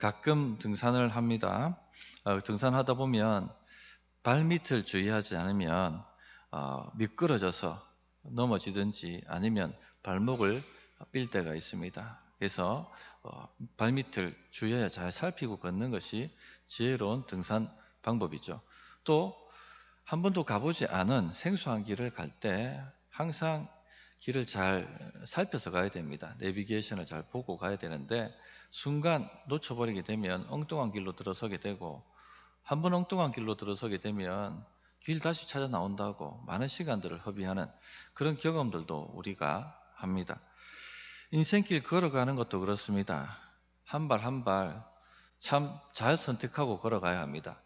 가끔 등산을 합니다. 등산하다 보면 발밑을 주의하지 않으면 미끄러져서 넘어지든지 아니면 발목을 삘 때가 있습니다. 그래서 발밑을 주의해야 잘 살피고 걷는 것이 지혜로운 등산 방법이죠. 또 한 번도 가보지 않은 생소한 길을 갈 때 항상 길을 잘 살펴서 가야 됩니다. 내비게이션을 잘 보고 가야 되는데 순간 놓쳐버리게 되면 엉뚱한 길로 들어서게 되고, 한 번 엉뚱한 길로 들어서게 되면 길 다시 찾아 나온다고 많은 시간들을 허비하는 그런 경험들도 우리가 합니다. 인생길 걸어가는 것도 그렇습니다. 한 발 한 발 참 잘 선택하고 걸어가야 합니다.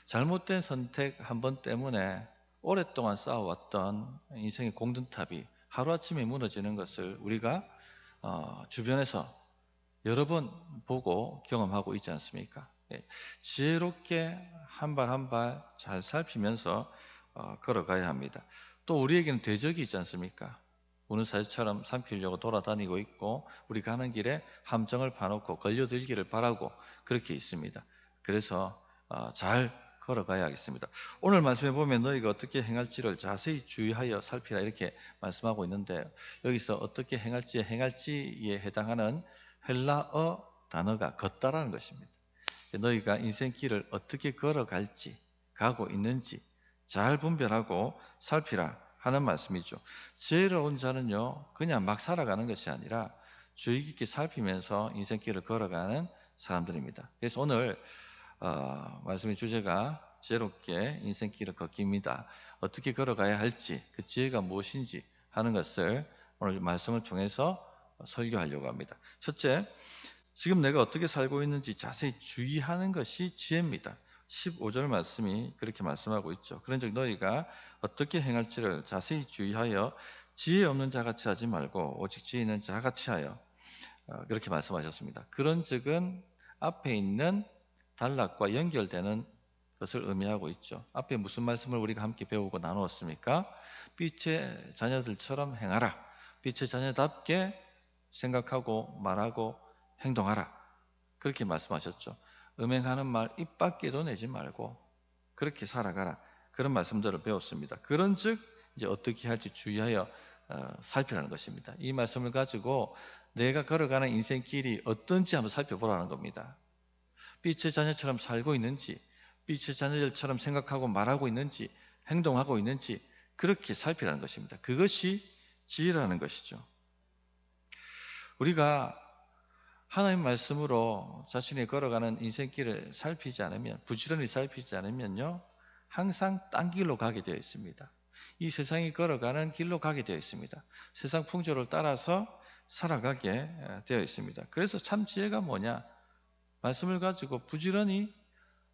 잘못된 선택 한 번 때문에 오랫동안 쌓아왔던 인생의 공든탑이 하루아침에 무너지는 것을 우리가 주변에서 여러 번 보고 경험하고 있지 않습니까? 지혜롭게 한 발 한 발 잘 살피면서 걸어가야 합니다. 또 우리에게는 대적이 있지 않습니까? 우는 사자처럼 삼키려고 돌아다니고 있고, 우리 가는 길에 함정을 파놓고 걸려들기를 바라고 그렇게 있습니다. 그래서 잘 걸어가야 하겠습니다. 오늘 말씀해 보면 너희가 어떻게 행할지를 자세히 주의하여 살피라 이렇게 말씀하고 있는데, 여기서 어떻게 행할지에 해당하는 헬라어 단어가 걷다라는 것입니다. 너희가 인생길을 어떻게 걸어갈지, 가고 있는지 잘 분별하고 살피라 하는 말씀이죠. 지혜로운 자는요, 그냥 막 살아가는 것이 아니라 주의 깊게 살피면서 인생길을 걸어가는 사람들입니다. 그래서 오늘 말씀의 주제가 지혜롭게 인생길을 걷기입니다. 어떻게 걸어가야 할지, 그 지혜가 무엇인지 하는 것을 오늘 말씀을 통해서 설교하려고 합니다. 첫째, 지금 내가 어떻게 살고 있는지 자세히 주의하는 것이 지혜입니다. 15절 말씀이 그렇게 말씀하고 있죠. 그런즉 너희가 어떻게 행할지를 자세히 주의하여 지혜 없는 자같이 하지 말고 오직 지혜 있는 자같이 하여, 그렇게 말씀하셨습니다. 그런즉은 앞에 있는 단락과 연결되는 것을 의미하고 있죠. 앞에 무슨 말씀을 우리가 함께 배우고 나누었습니까? 빛의 자녀들처럼 행하라. 빛의 자녀답게 생각하고 말하고 행동하라. 그렇게 말씀하셨죠. 음행하는 말 입 밖에도 내지 말고 그렇게 살아가라. 그런 말씀들을 배웠습니다. 그런즉 이제 어떻게 할지 주의하여 살피라는 것입니다. 이 말씀을 가지고 내가 걸어가는 인생길이 어떤지 한번 살펴보라는 겁니다. 빛의 자녀처럼 살고 있는지, 빛의 자녀들처럼 생각하고 말하고 있는지, 행동하고 있는지 그렇게 살피라는 것입니다. 그것이 지혜라는 것이죠. 우리가 하나님 말씀으로 자신이 걸어가는 인생길을 살피지 않으면, 부지런히 살피지 않으면요, 항상 딴 길로 가게 되어 있습니다. 이 세상이 걸어가는 길로 가게 되어 있습니다. 세상 풍조를 따라서 살아가게 되어 있습니다. 그래서 참 지혜가 뭐냐? 말씀을 가지고 부지런히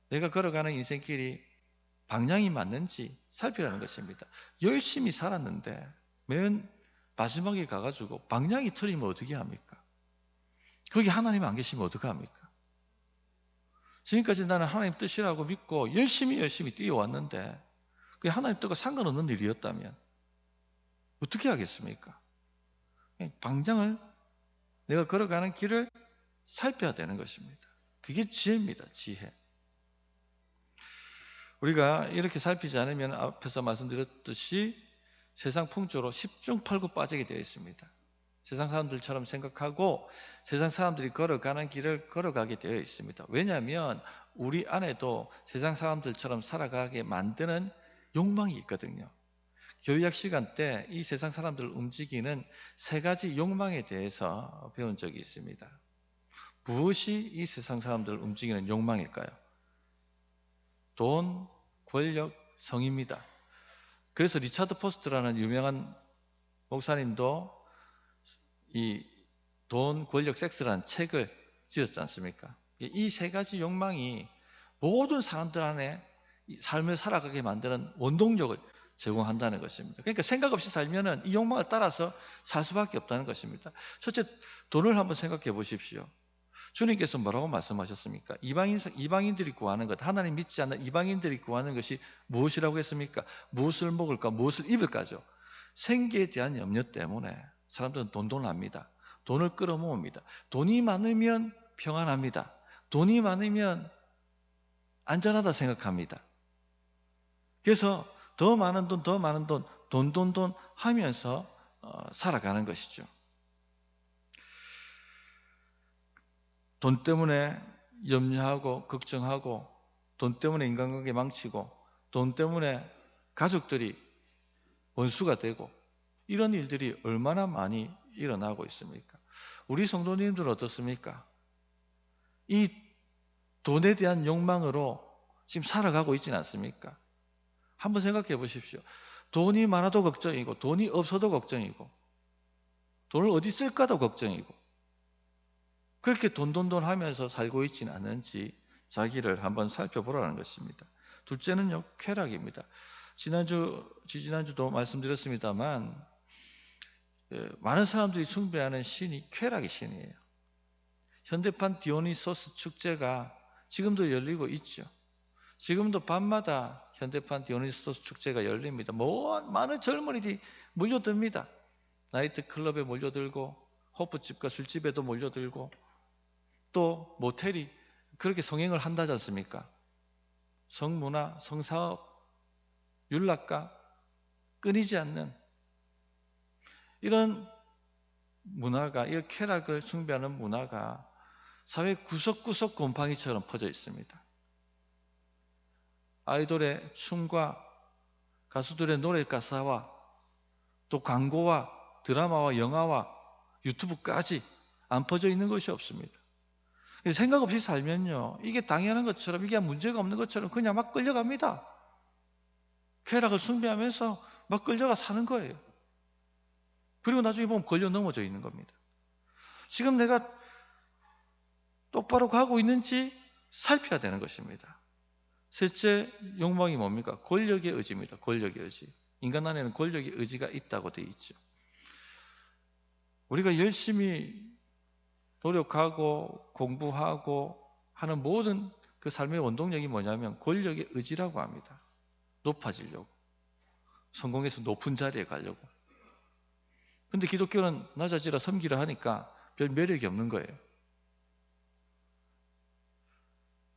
내가 걸어가는 인생길이 방향이 맞는지 살피라는 것입니다. 열심히 살았는데 맨 마지막에 가가지고 방향이 틀리면 어떻게 합니까? 거기 하나님 안 계시면 어떡합니까? 지금까지 나는 하나님 뜻이라고 믿고 열심히 뛰어왔는데 그게 하나님 뜻과 상관없는 일이었다면 어떻게 하겠습니까? 방향을, 내가 걸어가는 길을 살펴야 되는 것입니다. 그게 지혜입니다. 지혜. 우리가 이렇게 살피지 않으면 앞에서 말씀드렸듯이 세상 풍조로 10중 8구 빠지게 되어 있습니다. 세상 사람들처럼 생각하고 세상 사람들이 걸어가는 길을 걸어가게 되어 있습니다. 왜냐하면 우리 안에도 세상 사람들처럼 살아가게 만드는 욕망이 있거든요. 교회학 시간 때 이 세상 사람들을 움직이는 세 가지 욕망에 대해서 배운 적이 있습니다. 무엇이 이 세상 사람들을 움직이는 욕망일까요? 돈, 권력, 성입니다. 그래서 리차드 포스트라는 유명한 목사님도 이 돈, 권력, 섹스라는 책을 지었지 않습니까? 이 세 가지 욕망이 모든 사람들 안에 삶을 살아가게 만드는 원동력을 제공한다는 것입니다. 그러니까 생각 없이 살면은 이 욕망을 따라서 살 수밖에 없다는 것입니다. 첫째, 돈을 한번 생각해 보십시오. 주님께서 뭐라고 말씀하셨습니까? 이방인들이 구하는 것, 하나님 믿지 않는 이방인들이 구하는 것이 무엇이라고 했습니까? 무엇을 먹을까, 무엇을 입을까죠. 생계에 대한 염려 때문에 사람들은 돈합니다. 돈을 끌어모읍니다. 돈이 많으면 평안합니다. 돈이 많으면 안전하다 생각합니다. 그래서 더 많은 돈, 더 많은 돈, 돈 하면서 살아가는 것이죠. 돈 때문에 염려하고 걱정하고, 돈 때문에 인간관계 망치고, 돈 때문에 가족들이 원수가 되고, 이런 일들이 얼마나 많이 일어나고 있습니까? 우리 성도님들은 어떻습니까? 이 돈에 대한 욕망으로 지금 살아가고 있지는 않습니까? 한번 생각해 보십시오. 돈이 많아도 걱정이고, 돈이 없어도 걱정이고, 돈을 어디 쓸까도 걱정이고, 그렇게 돈 하면서 살고 있지는 않은지 자기를 한번 살펴보라는 것입니다. 둘째는요, 쾌락입니다. 지지난주도 말씀드렸습니다만, 많은 사람들이 숭배하는 신이 쾌락의 신이에요. 현대판 디오니소스 축제가 지금도 열리고 있죠. 지금도 밤마다 현대판 디오니소스 축제가 열립니다. 많은 젊은이들이 몰려듭니다. 나이트클럽에 몰려들고, 호프집과 술집에도 몰려들고, 또 모텔이 그렇게 성행을 한다지 않습니까? 성문화, 성사업, 윤락가, 끊이지 않는 이런 문화가, 이런 쾌락을 숭배하는 문화가 사회 구석구석 곰팡이처럼 퍼져 있습니다. 아이돌의 춤과 가수들의 노래 가사와 또 광고와 드라마와 영화와 유튜브까지 안 퍼져 있는 것이 없습니다. 생각 없이 살면요, 이게 당연한 것처럼, 이게 문제가 없는 것처럼 그냥 막 끌려갑니다. 쾌락을 숭배하면서 막 끌려가 사는 거예요. 그리고 나중에 보면 걸려 넘어져 있는 겁니다. 지금 내가 똑바로 가고 있는지 살펴야 되는 것입니다. 셋째 욕망이 뭡니까? 권력의 의지입니다. 권력의 의지. 인간 안에는 권력의 의지가 있다고 되어 있죠. 우리가 열심히 노력하고 공부하고 하는 모든 그 삶의 원동력이 뭐냐면 권력의 의지라고 합니다. 높아지려고, 성공해서 높은 자리에 가려고. 근데 기독교는 낮아지라 섬기라 하니까 별 매력이 없는 거예요.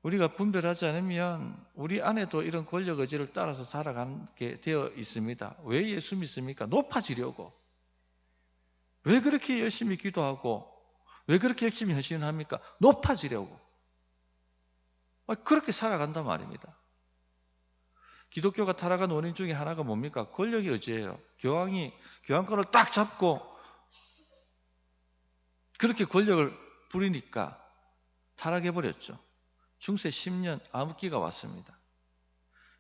우리가 분별하지 않으면 우리 안에도 이런 권력 의지를 따라서 살아가게 되어 있습니다. 왜 예수 믿습니까? 높아지려고. 왜 그렇게 열심히 기도하고 왜 그렇게 열심히 헌신합니까? 높아지려고. 그렇게 살아간단 말입니다. 기독교가 타락한 원인 중에 하나가 뭡니까? 권력의 의지예요. 교황이 교황권을 딱 잡고 그렇게 권력을 부리니까 타락해버렸죠. 중세 10년 암흑기가 왔습니다.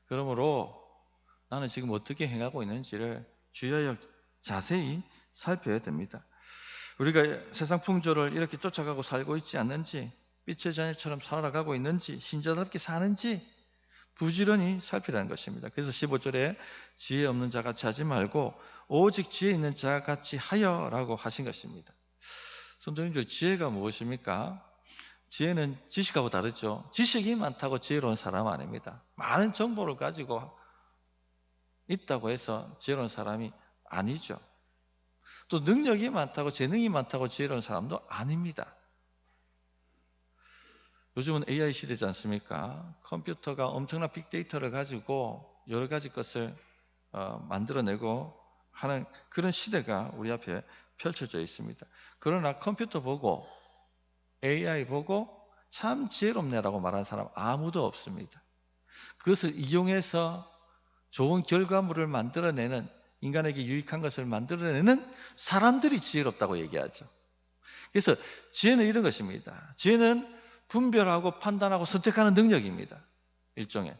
그러므로 나는 지금 어떻게 행하고 있는지를 주의하여 자세히 살펴야 됩니다. 우리가 세상 풍조를 이렇게 쫓아가고 살고 있지 않는지, 빛의 자녀처럼 살아가고 있는지, 신자답게 사는지 부지런히 살피라는 것입니다. 그래서 15절에 지혜 없는 자 같이 하지 말고 오직 지혜 있는 자 같이 하여라고 하신 것입니다. 성도님들, 지혜가 무엇입니까? 지혜는 지식하고 다르죠. 지식이 많다고 지혜로운 사람 아닙니다. 많은 정보를 가지고 있다고 해서 지혜로운 사람이 아니죠. 또 능력이 많다고, 재능이 많다고 지혜로운 사람도 아닙니다. 요즘은 AI 시대지 않습니까? 컴퓨터가 엄청난 빅데이터를 가지고 여러 가지 것을 만들어내고 하는 그런 시대가 우리 앞에 펼쳐져 있습니다. 그러나 컴퓨터 보고 AI 보고 참 지혜롭네라고 말하는 사람 아무도 없습니다. 그것을 이용해서 좋은 결과물을 만들어내는, 인간에게 유익한 것을 만들어내는 사람들이 지혜롭다고 얘기하죠. 그래서 지혜는 이런 것입니다. 지혜는 분별하고 판단하고 선택하는 능력입니다. 일종의.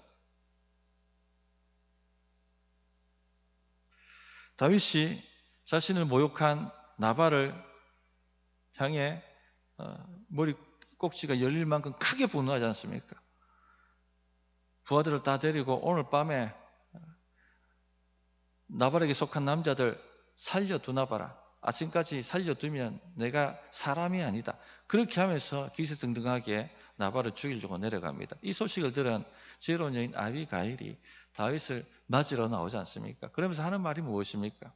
다윗이 자신을 모욕한 나발을 향해 머리 꼭지가 열릴 만큼 크게 분노하지 않습니까? 부하들을 다 데리고 오늘 밤에 나발에게 속한 남자들 살려두나 봐라. 아침까지 살려두면 내가 사람이 아니다. 그렇게 하면서 기세등등하게 나발을 죽이려고 내려갑니다. 이 소식을 들은 지혜로운 여인 아비가일이 다윗을 맞으러 나오지 않습니까? 그러면서 하는 말이 무엇입니까?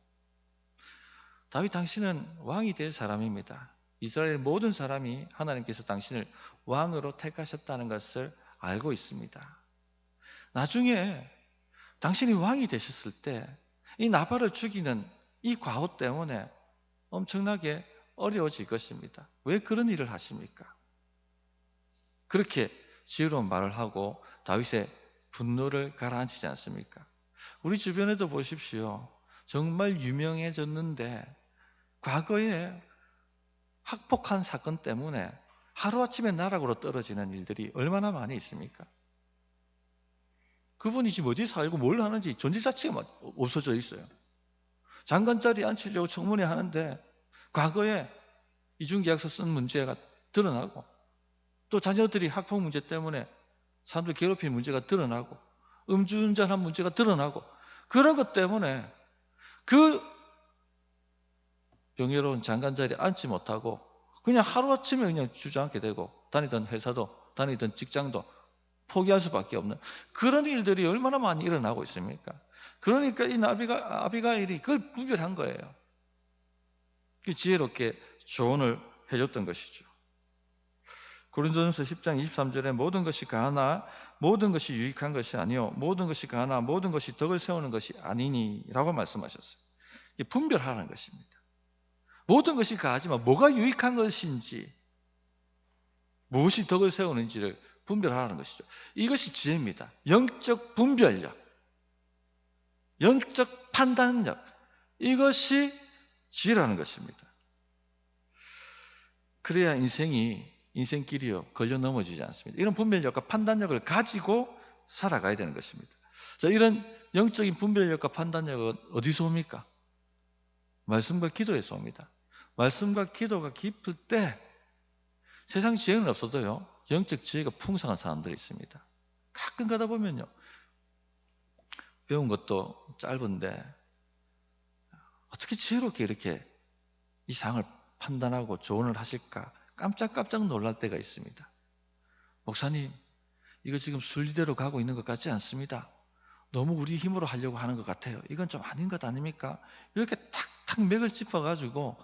다윗, 당신은 왕이 될 사람입니다. 이스라엘 모든 사람이 하나님께서 당신을 왕으로 택하셨다는 것을 알고 있습니다. 나중에 당신이 왕이 되셨을 때 이 나발을 죽이는 이 과오 때문에 엄청나게 어려워질 것입니다. 왜 그런 일을 하십니까? 그렇게 지혜로운 말을 하고 다윗의 분노를 가라앉히지 않습니까? 우리 주변에도 보십시오. 정말 유명해졌는데 과거에 학폭한 사건 때문에 하루아침에 나락으로 떨어지는 일들이 얼마나 많이 있습니까? 그분이 지금 어디 살고 뭘 하는지 존재 자체가 없어져 있어요. 장관 자리에 앉히려고 청문회 하는데 과거에 이중계약서 쓴 문제가 드러나고 또 자녀들이 학폭 문제 때문에 사람들 괴롭힌 문제가 드러나고 음주운전한 문제가 드러나고 그런 것 때문에 그 명예로운 장관 자리에 앉지 못하고 그냥 하루아침에 그냥 주저앉게 되고 다니던 회사도 다니던 직장도 포기할 수밖에 없는 그런 일들이 얼마나 많이 일어나고 있습니까? 그러니까 이 아비가일이 그걸 분별한 거예요. 지혜롭게 조언을 해줬던 것이죠. 고린도전서 10장 23절에 모든 것이 가하나 모든 것이 유익한 것이 아니요 모든 것이 가하나 모든 것이 덕을 세우는 것이 아니니 라고 말씀하셨어요. 분별하라는 것입니다. 모든 것이 가하지만 뭐가 유익한 것인지 무엇이 덕을 세우는지를 분별하라는 것이죠. 이것이 지혜입니다. 영적 분별력, 영적 판단력, 이것이 지혜라는 것입니다. 그래야 인생길이요 걸려 넘어지지 않습니다. 이런 분별력과 판단력을 가지고 살아가야 되는 것입니다. 자, 이런 영적인 분별력과 판단력은 어디서 옵니까? 말씀과 기도에서 옵니다. 말씀과 기도가 깊을 때 세상 지혜는 없어도요 영적 지혜가 풍성한 사람들이 있습니다. 가끔 가다 보면요 배운 것도 짧은데 어떻게 지혜롭게 이렇게 이 상을 판단하고 조언을 하실까 깜짝깜짝 놀랄 때가 있습니다. 목사님, 이거 지금 순리대로 가고 있는 것 같지 않습니다. 너무 우리 힘으로 하려고 하는 것 같아요. 이건 좀 아닌 것 아닙니까? 이렇게 탁탁 맥을 짚어가지고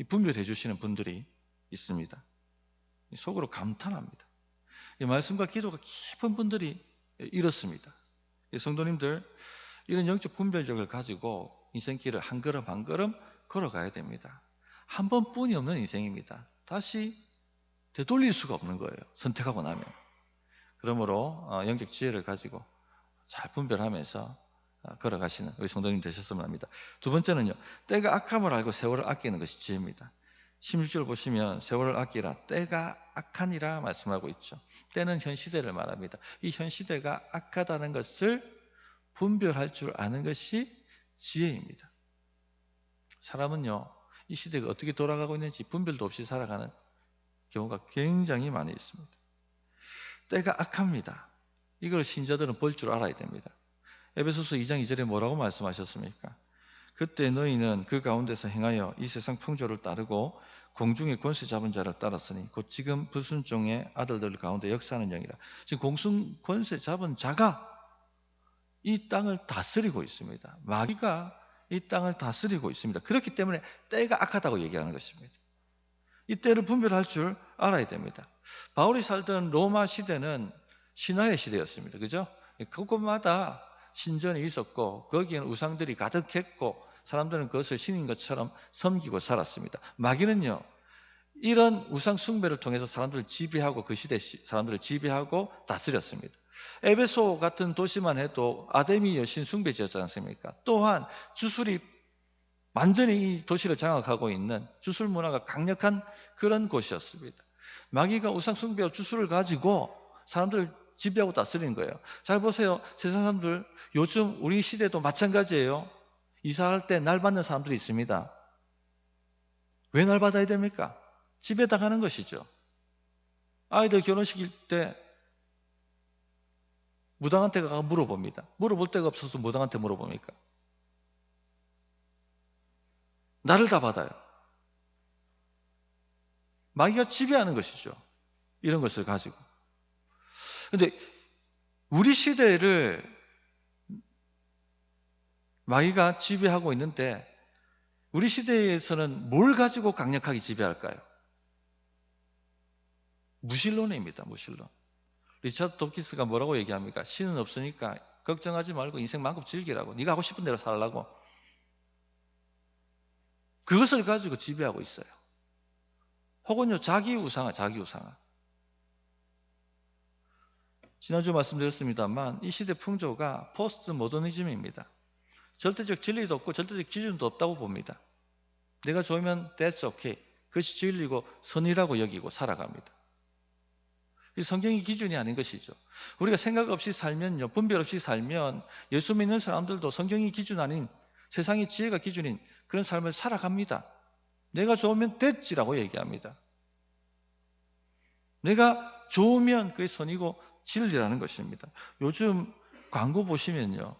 분별해 주시는 분들이 있습니다. 속으로 감탄합니다. 이 말씀과 기도가 깊은 분들이 이렇습니다. 성도님들, 이런 영적 분별력을 가지고 인생길을 한 걸음 한 걸음 걸어가야 됩니다. 한 번뿐이 없는 인생입니다. 다시 되돌릴 수가 없는 거예요. 선택하고 나면. 그러므로 영적 지혜를 가지고 잘 분별하면서 걸어가시는 우리 성도님 되셨으면 합니다. 두 번째는요. 때가 악함을 알고 세월을 아끼는 것이 지혜입니다. 16절 보시면 세월을 아끼라 때가 악하니라 말씀하고 있죠. 때는 현 시대를 말합니다. 이 현 시대가 악하다는 것을 분별할 줄 아는 것이 지혜입니다. 사람은요. 이 시대가 어떻게 돌아가고 있는지 분별도 없이 살아가는 경우가 굉장히 많이 있습니다. 때가 악합니다. 이걸 신자들은 볼 줄 알아야 됩니다. 에베소서 2장 2절에 뭐라고 말씀하셨습니까? 그때 너희는 그 가운데서 행하여 이 세상 풍조를 따르고 공중의 권세 잡은 자를 따랐으니 곧 지금 불순종의 아들들 가운데 역사하는 영이라. 지금 공중 권세 잡은 자가 이 땅을 다스리고 있습니다. 마귀가 이 땅을 다스리고 있습니다. 그렇기 때문에 때가 악하다고 얘기하는 것입니다. 이 때를 분별할 줄 알아야 됩니다. 바울이 살던 로마 시대는 신화의 시대였습니다. 그죠? 그곳마다 신전이 있었고 거기에는 우상들이 가득했고 사람들은 그것을 신인 것처럼 섬기고 살았습니다. 마귀는요. 이런 우상 숭배를 통해서 사람들을 지배하고 그 시대 사람들을 지배하고 다스렸습니다. 에베소 같은 도시만 해도 아데미 여신 숭배지였지 않습니까? 또한 주술이 완전히 이 도시를 장악하고 있는 주술 문화가 강력한 그런 곳이었습니다. 마귀가 우상 숭배와 주술을 가지고 사람들을 지배하고 다스리는 거예요. 잘 보세요. 세상 사람들 요즘 우리 시대도 마찬가지예요. 이사할 때 날 받는 사람들이 있습니다. 왜 날 받아야 됩니까? 지배당하는 것이죠. 아이들 결혼식일 때 무당한테 가서 물어봅니다. 물어볼 데가 없어서 무당한테 물어봅니까? 나를 다 받아요. 마귀가 지배하는 것이죠. 이런 것을 가지고. 그런데 우리 시대를 마귀가 지배하고 있는데 우리 시대에서는 뭘 가지고 강력하게 지배할까요? 무신론입니다. 무신론. 리차드 도키스가 뭐라고 얘기합니까? 신은 없으니까 걱정하지 말고 인생 마음껏 즐기라고. 네가 하고 싶은 대로 살라고. 그것을 가지고 지배하고 있어요. 혹은요, 자기 우상화. 지난주 말씀드렸습니다만 이 시대 풍조가 포스트 모더니즘입니다. 절대적 진리도 없고 절대적 기준도 없다고 봅니다. 내가 좋으면 that's okay. 그것이 진리고 선이라고 여기고 살아갑니다. 이 성경이 기준이 아닌 것이죠. 우리가 생각 없이 살면요, 분별 없이 살면 예수 믿는 사람들도 성경이 기준 아닌 세상의 지혜가 기준인 그런 삶을 살아갑니다. 내가 좋으면 됐지라고 얘기합니다. 내가 좋으면 그게 선이고 진리라는 것입니다. 요즘 광고 보시면요,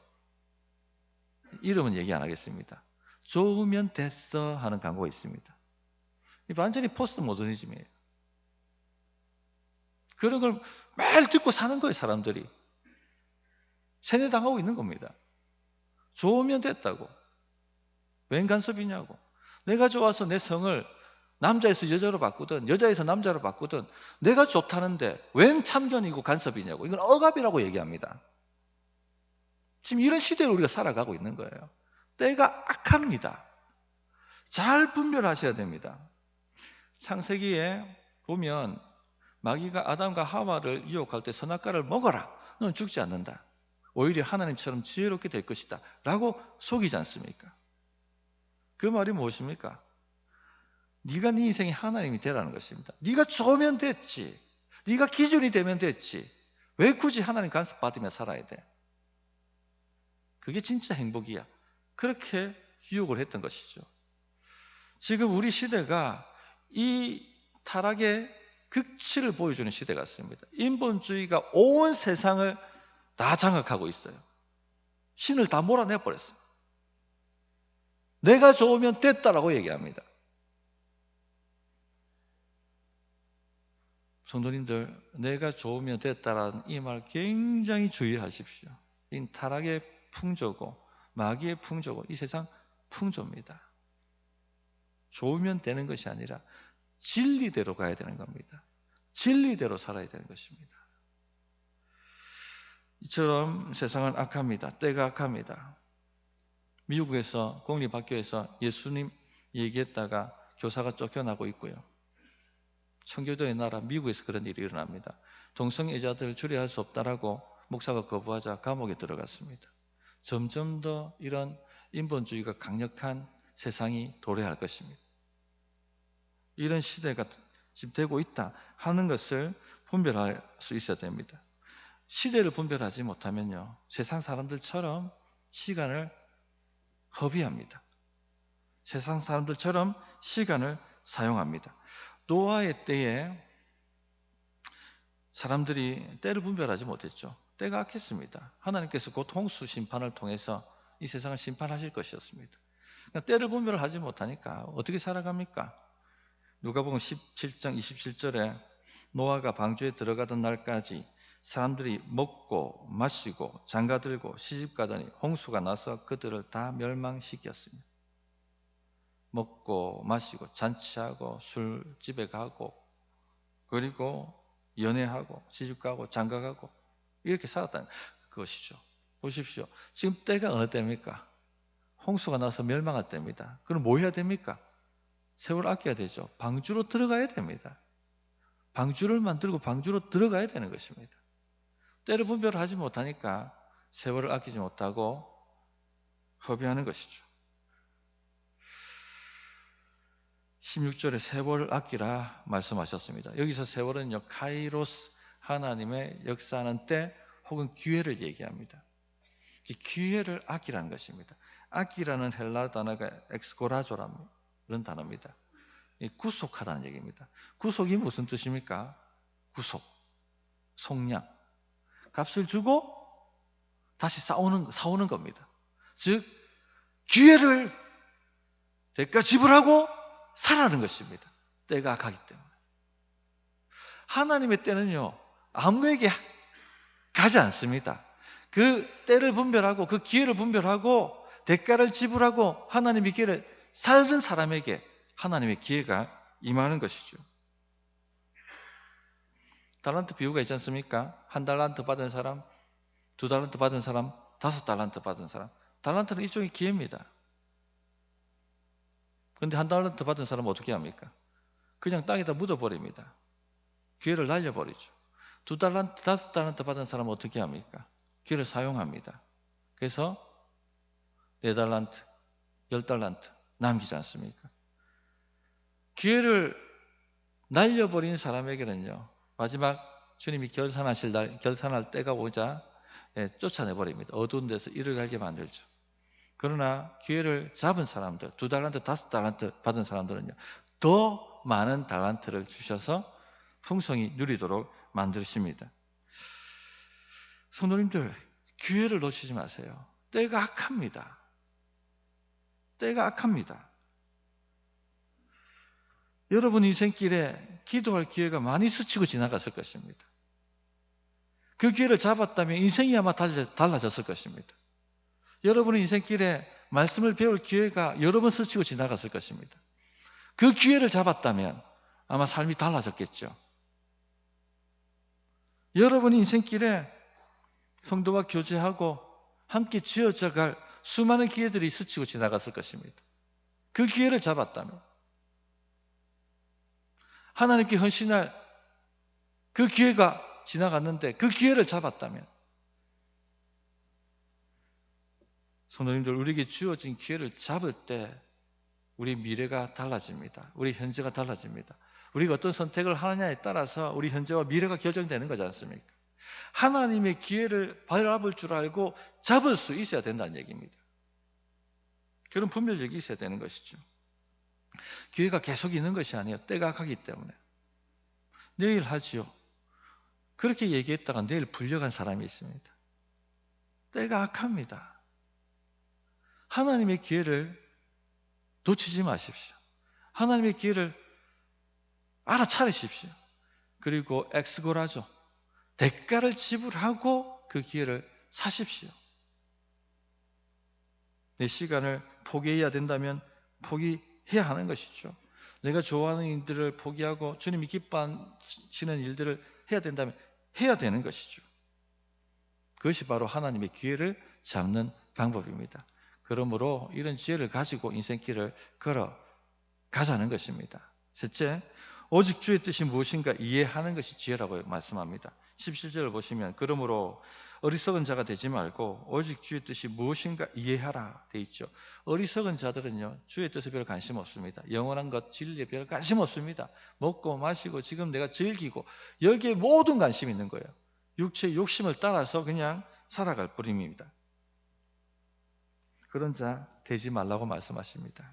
이름은 얘기 안 하겠습니다. 좋으면 됐어 하는 광고가 있습니다. 완전히 포스트 모더니즘이에요. 그런 걸 매일 듣고 사는 거예요, 사람들이. 세뇌당하고 있는 겁니다. 좋으면 됐다고. 웬 간섭이냐고. 내가 좋아서 내 성을 남자에서 여자로 바꾸든 여자에서 남자로 바꾸든 내가 좋다는데 웬 참견이고 간섭이냐고. 이건 억압이라고 얘기합니다. 지금 이런 시대를 우리가 살아가고 있는 거예요. 때가 악합니다. 잘 분별하셔야 됩니다. 창세기에 보면 마귀가 아담과 하와를 유혹할 때 선악과를 먹어라. 너는 죽지 않는다. 오히려 하나님처럼 지혜롭게 될 것이다. 라고 속이지 않습니까? 그 말이 무엇입니까? 네가 네 인생이 하나님이 되라는 것입니다. 네가 좋으면 됐지. 네가 기준이 되면 됐지. 왜 굳이 하나님 간섭 받으며 살아야 돼? 그게 진짜 행복이야. 그렇게 유혹을 했던 것이죠. 지금 우리 시대가 이 타락의 극치를 보여주는 시대 같습니다. 인본주의가 온 세상을 다 장악하고 있어요. 신을 다 몰아내버렸어요. 내가 좋으면 됐다라고 얘기합니다. 성도님들, 내가 좋으면 됐다라는 이 말 굉장히 주의하십시오. 이 타락의 풍조고 마귀의 풍조고 이 세상 풍조입니다. 좋으면 되는 것이 아니라 진리대로 가야 되는 겁니다. 진리대로 살아야 되는 것입니다. 이처럼 세상은 악합니다. 때가 악합니다. 미국에서 공립학교에서 예수님 얘기했다가 교사가 쫓겨나고 있고요. 청교도의 나라 미국에서 그런 일이 일어납니다. 동성애자들 주례할 수 없다라고 목사가 거부하자 감옥에 들어갔습니다. 점점 더 이런 인본주의가 강력한 세상이 도래할 것입니다. 이런 시대가 지금 되고 있다 하는 것을 분별할 수 있어야 됩니다. 시대를 분별하지 못하면요, 세상 사람들처럼 시간을 허비합니다. 세상 사람들처럼 시간을 사용합니다. 노아의 때에 사람들이 때를 분별하지 못했죠. 때가 악했습니다. 하나님께서 곧 홍수 심판을 통해서 이 세상을 심판하실 것이었습니다. 그러니까 때를 분별하지 못하니까 어떻게 살아갑니까? 누가복음 17장 27절에 노아가 방주에 들어가던 날까지 사람들이 먹고 마시고 장가들고 시집가더니 홍수가 나서 그들을 다 멸망시켰습니다. 먹고 마시고 잔치하고 술집에 가고 그리고 연애하고 시집가고 장가가고 이렇게 살았다는 것이죠. 보십시오. 지금 때가 어느 때입니까? 홍수가 나서 멸망할 때입니다. 그럼 뭐 해야 됩니까? 세월을 아껴야 되죠. 방주로 들어가야 됩니다. 방주를 만들고 방주로 들어가야 되는 것입니다. 때를 분별하지 못하니까 세월을 아끼지 못하고 허비하는 것이죠. 16절에 세월을 아끼라 말씀하셨습니다. 여기서 세월은요, 카이로스, 하나님의 역사하는 때 혹은 기회를 얘기합니다. 기회를 아끼라는 것입니다. 아끼라는 헬라 단어가 엑스코라조라는 단어입니다. 구속하다는 얘기입니다. 구속이 무슨 뜻입니까? 구속, 속량. 값을 주고 다시 사오는 겁니다. 즉 기회를 대가 지불하고 살아가는 것입니다. 때가 악하기 때문에. 하나님의 때는요, 아무에게 가지 않습니다. 그 때를 분별하고 그 기회를 분별하고 대가를 지불하고 하나님의 기회를 사는 사람에게 하나님의 기회가 임하는 것이죠. 달란트 비유가 있지 않습니까? 한 달란트 받은 사람, 두 달란트 받은 사람, 5달란트 받은 사람. 달란트는 일종의 기회입니다. 그런데 한 달란트 받은 사람은 어떻게 합니까? 그냥 땅에다 묻어버립니다. 기회를 날려버리죠. 2달란트, 5달란트 받은 사람은 어떻게 합니까? 기회를 사용합니다. 그래서 4달란트, 10달란트 남기지 않습니까? 기회를 날려버린 사람에게는요, 마지막 주님이 결산할 때가 오자 쫓아내버립니다. 어두운 데서 이를 갈게 만들죠. 그러나 기회를 잡은 사람들, 2달란트, 5달란트 받은 사람들은요, 더 많은 달란트를 주셔서 풍성히 누리도록 만드십니다. 성도님들, 기회를 놓치지 마세요. 때가 악합니다. 때가 악합니다. 여러분 인생길에 기도할 기회가 많이 스치고 지나갔을 것입니다. 그 기회를 잡았다면 인생이 아마 달라졌을 것입니다. 여러분의 인생길에 말씀을 배울 기회가 여러 번 스치고 지나갔을 것입니다. 그 기회를 잡았다면 아마 삶이 달라졌겠죠. 여러분의 인생길에 성도와 교제하고 함께 지어져갈 수많은 기회들이 스치고 지나갔을 것입니다. 그 기회를 잡았다면, 하나님께 헌신할 그 기회가 지나갔는데 그 기회를 잡았다면, 성도님들, 우리에게 주어진 기회를 잡을 때 우리 미래가 달라집니다. 우리 현재가 달라집니다. 우리가 어떤 선택을 하느냐에 따라서 우리 현재와 미래가 결정되는 거지 않습니까? 하나님의 기회를 바라볼 줄 알고 잡을 수 있어야 된다는 얘기입니다. 그런 분별력이 있어야 되는 것이죠. 기회가 계속 있는 것이 아니에요. 때가 가기 때문에. 내일 하지요. 그렇게 얘기했다가 내일 불려간 사람이 있습니다. 때가 악합니다. 하나님의 기회를 놓치지 마십시오. 하나님의 기회를 알아차리십시오. 그리고 엑스고라죠. 대가를 지불하고 그 기회를 사십시오. 내 시간을 포기해야 된다면 포기해야 하는 것이죠. 내가 좋아하는 일들을 포기하고 주님이 기뻐하시는 일들을 해야 된다면 해야 되는 것이죠. 그것이 바로 하나님의 기회를 잡는 방법입니다. 그러므로 이런 지혜를 가지고 인생길을 걸어가자는 것입니다. 셋째, 오직 주의 뜻이 무엇인가 이해하는 것이 지혜라고 말씀합니다. 17절을 보시면 그러므로 어리석은 자가 되지 말고 오직 주의 뜻이 무엇인가 이해하라 되어 있죠. 어리석은 자들은요, 주의 뜻에 별 관심 없습니다. 영원한 것, 진리에 별 관심 없습니다. 먹고 마시고 지금 내가 즐기고 여기에 모든 관심이 있는 거예요. 육체의 욕심을 따라서 그냥 살아갈 뿐입니다. 그런 자 되지 말라고 말씀하십니다.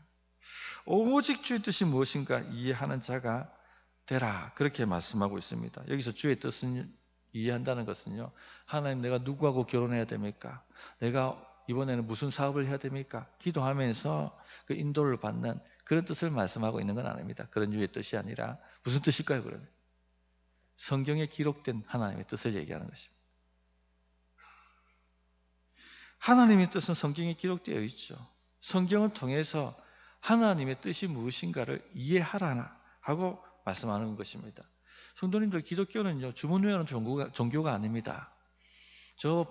오직 주의 뜻이 무엇인가 이해하는 자가 되라, 그렇게 말씀하고 있습니다. 여기서 주의 뜻을 이해한다는 것은요, 하나님, 내가 누구하고 결혼해야 됩니까? 내가 이번에는 무슨 사업을 해야 됩니까? 기도하면서 그 인도를 받는 그런 뜻을 말씀하고 있는 건 아닙니다. 그런 유의 뜻이 아니라 무슨 뜻일까요, 그러면? 성경에 기록된 하나님의 뜻을 얘기하는 것입니다. 하나님의 뜻은 성경에 기록되어 있죠. 성경을 통해서 하나님의 뜻이 무엇인가를 이해하라 하고 말씀하는 것입니다. 성도님들, 기독교는요, 주문 외우는 종교가 아닙니다. 저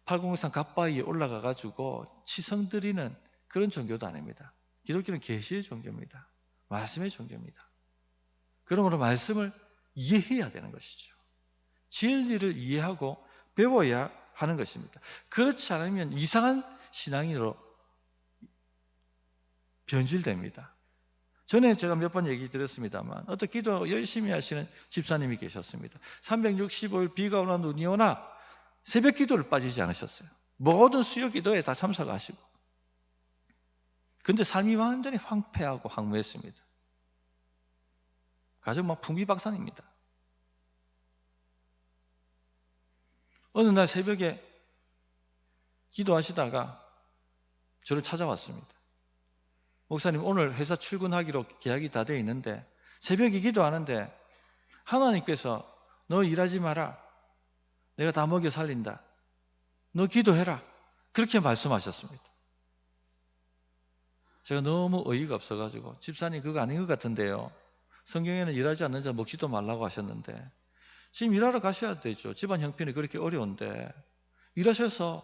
803 갓바위에 올라가 가지고 치성 드리는 그런 종교도 아닙니다. 기독교는 계시의 종교입니다. 말씀의 종교입니다. 그러므로 말씀을 이해해야 되는 것이죠. 진리를 이해하고 배워야 하는 것입니다. 그렇지 않으면 이상한 신앙인으로 변질됩니다. 전에 제가 몇 번 얘기 드렸습니다만 어떤 기도 열심히 하시는 집사님이 계셨습니다. 365일 비가 오나 눈이 오나 새벽 기도를 빠지지 않으셨어요. 모든 수요 기도에 다 참석하시고. 근데 삶이 완전히 황폐하고 황무했습니다. 가정 막 풍비박산입니다. 어느 날 새벽에 기도하시다가 저를 찾아왔습니다. 목사님, 오늘 회사 출근하기로 계약이 다 되어 있는데 새벽에 기도하는데 하나님께서 너 일하지 마라. 내가 다 먹여 살린다. 너 기도해라. 그렇게 말씀하셨습니다. 제가 너무 어이가 없어가지고 집사님, 그거 아닌 것 같은데요. 성경에는 일하지 않는 자 먹지도 말라고 하셨는데 지금 일하러 가셔야 되죠. 집안 형편이 그렇게 어려운데 일하셔서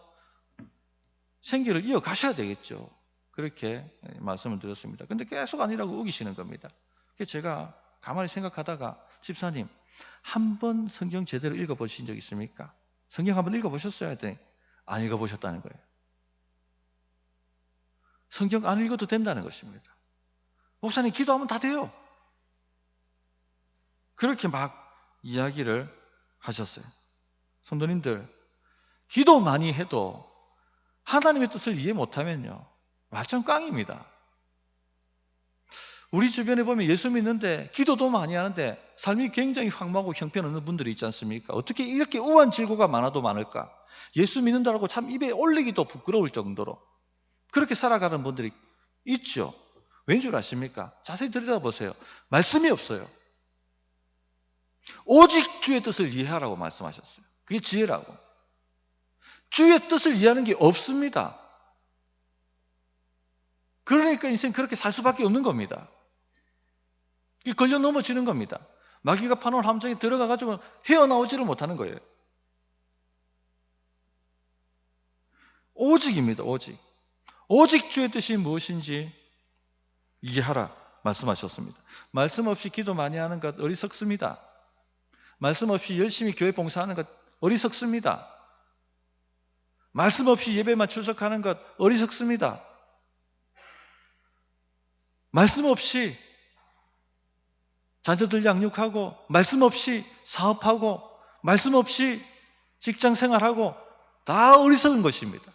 생계를 이어가셔야 되겠죠. 그렇게 말씀을 드렸습니다. 근데 계속 아니라고 우기시는 겁니다. 그래서 제가 가만히 생각하다가 집사님, 한 번 성경 제대로 읽어보신 적 있습니까? 성경 한번 읽어보셨어요? 했더니 안 읽어보셨다는 거예요. 성경 안 읽어도 된다는 것입니다. 목사님 기도하면 다 돼요. 그렇게 막 이야기를 하셨어요. 성도님들, 기도 많이 해도 하나님의 뜻을 이해 못하면요, 완전 꽝입니다. 우리 주변에 보면 예수 믿는데 기도도 많이 하는데 삶이 굉장히 황망하고 형편없는 분들이 있지 않습니까? 어떻게 이렇게 우한 질고가 많아도 많을까? 예수 믿는다고 참 입에 올리기도 부끄러울 정도로 그렇게 살아가는 분들이 있죠. 왠 줄 아십니까? 자세히 들여다보세요. 말씀이 없어요. 오직 주의 뜻을 이해하라고 말씀하셨어요. 그게 지혜라고. 주의 뜻을 이해하는 게 없습니다. 그러니까 인생 그렇게 살 수밖에 없는 겁니다. 걸려 넘어지는 겁니다. 마귀가 파놓은 함정에 들어가가지고 헤어나오지를 못하는 거예요. 오직입니다. 오직. 오직 주의 뜻이 무엇인지 이해하라 말씀하셨습니다. 말씀 없이 기도 많이 하는 것 어리석습니다. 말씀 없이 열심히 교회 봉사하는 것 어리석습니다. 말씀 없이 예배만 출석하는 것 어리석습니다. 말씀 없이 자녀들 양육하고, 말씀 없이 사업하고, 말씀 없이 직장 생활하고 다 어리석은 것입니다.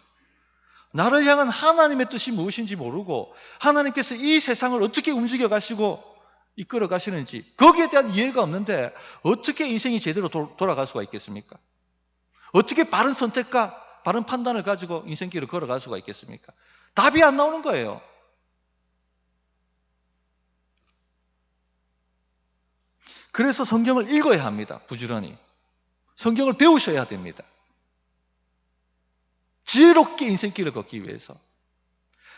나를 향한 하나님의 뜻이 무엇인지 모르고 하나님께서 이 세상을 어떻게 움직여 가시고 이끌어 가시는지 거기에 대한 이해가 없는데 어떻게 인생이 제대로 돌아갈 수가 있겠습니까? 어떻게 바른 선택과 바른 판단을 가지고 인생길을 걸어갈 수가 있겠습니까? 답이 안 나오는 거예요. 그래서 성경을 읽어야 합니다. 부지런히. 성경을 배우셔야 됩니다. 지혜롭게 인생길을 걷기 위해서.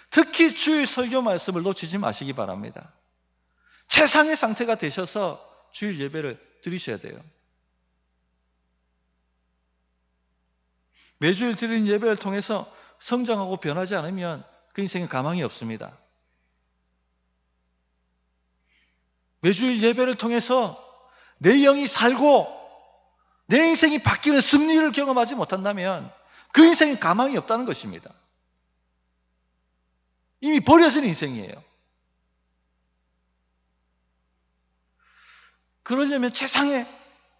특히 주의 설교 말씀을 놓치지 마시기 바랍니다. 최상의 상태가 되셔서 주일 예배를 드리셔야 돼요. 매주일 드리는 예배를 통해서 성장하고 변하지 않으면 그 인생에 가망이 없습니다. 매주일 예배를 통해서 내 영이 살고 내 인생이 바뀌는 승리를 경험하지 못한다면 그 인생에 가망이 없다는 것입니다. 이미 버려진 인생이에요. 그러려면 최상의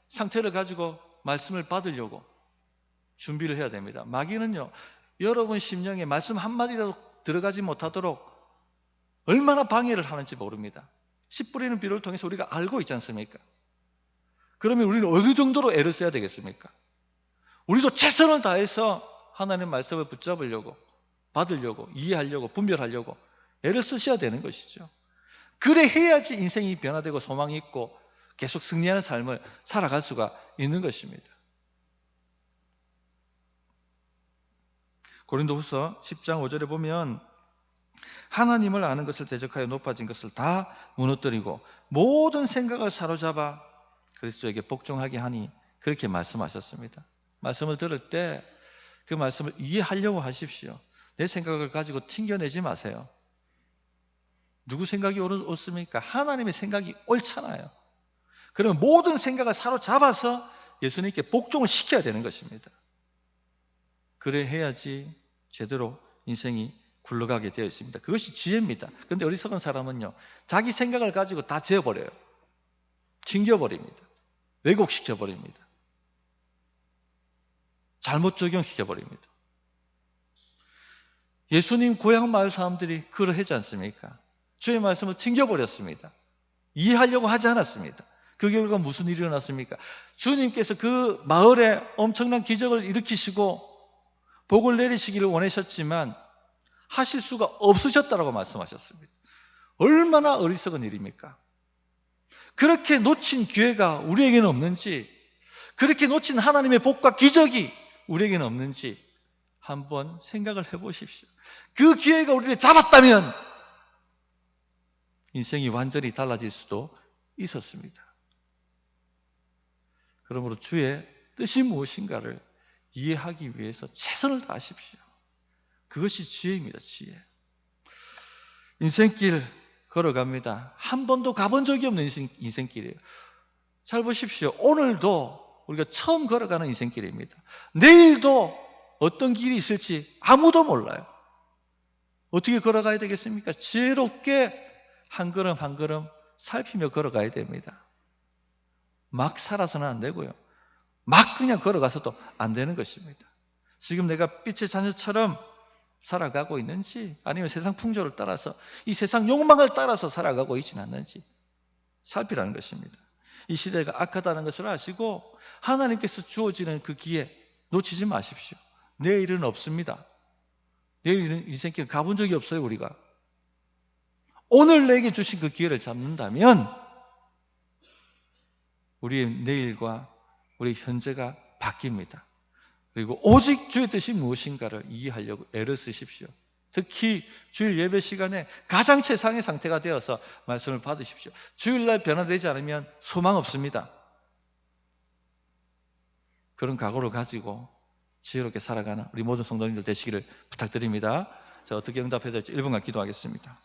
상태를 가지고 말씀을 받으려고 준비를 해야 됩니다. 마귀는요, 여러분 심령에 말씀 한마디라도 들어가지 못하도록 얼마나 방해를 하는지 모릅니다. 씨 뿌리는 비료를 통해서 우리가 알고 있지 않습니까? 그러면 우리는 어느 정도로 애를 써야 되겠습니까? 우리도 최선을 다해서 하나님의 말씀을 붙잡으려고, 받으려고, 이해하려고, 분별하려고 애를 쓰셔야 되는 것이죠. 그래 해야지 인생이 변화되고 소망이 있고 계속 승리하는 삶을 살아갈 수가 있는 것입니다. 고린도후서 10장 5절에 보면 하나님을 아는 것을 대적하여 높아진 것을 다 무너뜨리고 모든 생각을 사로잡아 그리스도에게 복종하게 하니 그렇게 말씀하셨습니다. 말씀을 들을 때 그 말씀을 이해하려고 하십시오. 내 생각을 가지고 튕겨내지 마세요. 누구 생각이 옳습니까? 하나님의 생각이 옳잖아요. 그러면 모든 생각을 사로잡아서 예수님께 복종을 시켜야 되는 것입니다. 그래 해야지 제대로 인생이 굴러가게 되어 있습니다. 그것이 지혜입니다. 그런데 어리석은 사람은요, 자기 생각을 가지고 다 재어버려요. 튕겨버립니다. 왜곡시켜버립니다. 잘못 적용시켜버립니다. 예수님 고향 마을 사람들이 그러하지 않습니까? 주의 말씀을 튕겨버렸습니다. 이해하려고 하지 않았습니다. 그 결과 무슨 일이 일어났습니까? 주님께서 그 마을에 엄청난 기적을 일으키시고 복을 내리시기를 원하셨지만 하실 수가 없으셨다라고 말씀하셨습니다. 얼마나 어리석은 일입니까? 그렇게 놓친 기회가 우리에게는 없는지, 그렇게 놓친 하나님의 복과 기적이 우리에게는 없는지 한번 생각을 해보십시오. 그 기회가 우리를 잡았다면 인생이 완전히 달라질 수도 있었습니다. 그러므로 주의 뜻이 무엇인가를 이해하기 위해서 최선을 다하십시오. 그것이 지혜입니다. 지혜. 인생길 걸어갑니다. 한 번도 가본 적이 없는 인생길이에요. 잘 보십시오. 오늘도 우리가 처음 걸어가는 인생길입니다. 내일도 어떤 길이 있을지 아무도 몰라요. 어떻게 걸어가야 되겠습니까? 지혜롭게 한 걸음 한 걸음 살피며 걸어가야 됩니다. 막 살아서는 안 되고요. 막 그냥 걸어가서도 안 되는 것입니다. 지금 내가 빛의 자녀처럼 살아가고 있는지, 아니면 세상 풍조를 따라서 이 세상 욕망을 따라서 살아가고 있지는 않는지 살피라는 것입니다. 이 시대가 악하다는 것을 아시고 하나님께서 주어지는 그 기회 놓치지 마십시오. 내일은 없습니다. 내일은 인생길 가본 적이 없어요. 우리가 오늘 내게 주신 그 기회를 잡는다면 우리의 내일과 우리 현재가 바뀝니다. 그리고 오직 주의 뜻이 무엇인가를 이해하려고 애를 쓰십시오. 특히 주일 예배 시간에 가장 최상의 상태가 되어서 말씀을 받으십시오. 주일날 변화되지 않으면 소망 없습니다. 그런 각오를 가지고 지혜롭게 살아가는 우리 모든 성도님들 되시기를 부탁드립니다. 자, 어떻게 응답해야 될지 1분간 기도하겠습니다.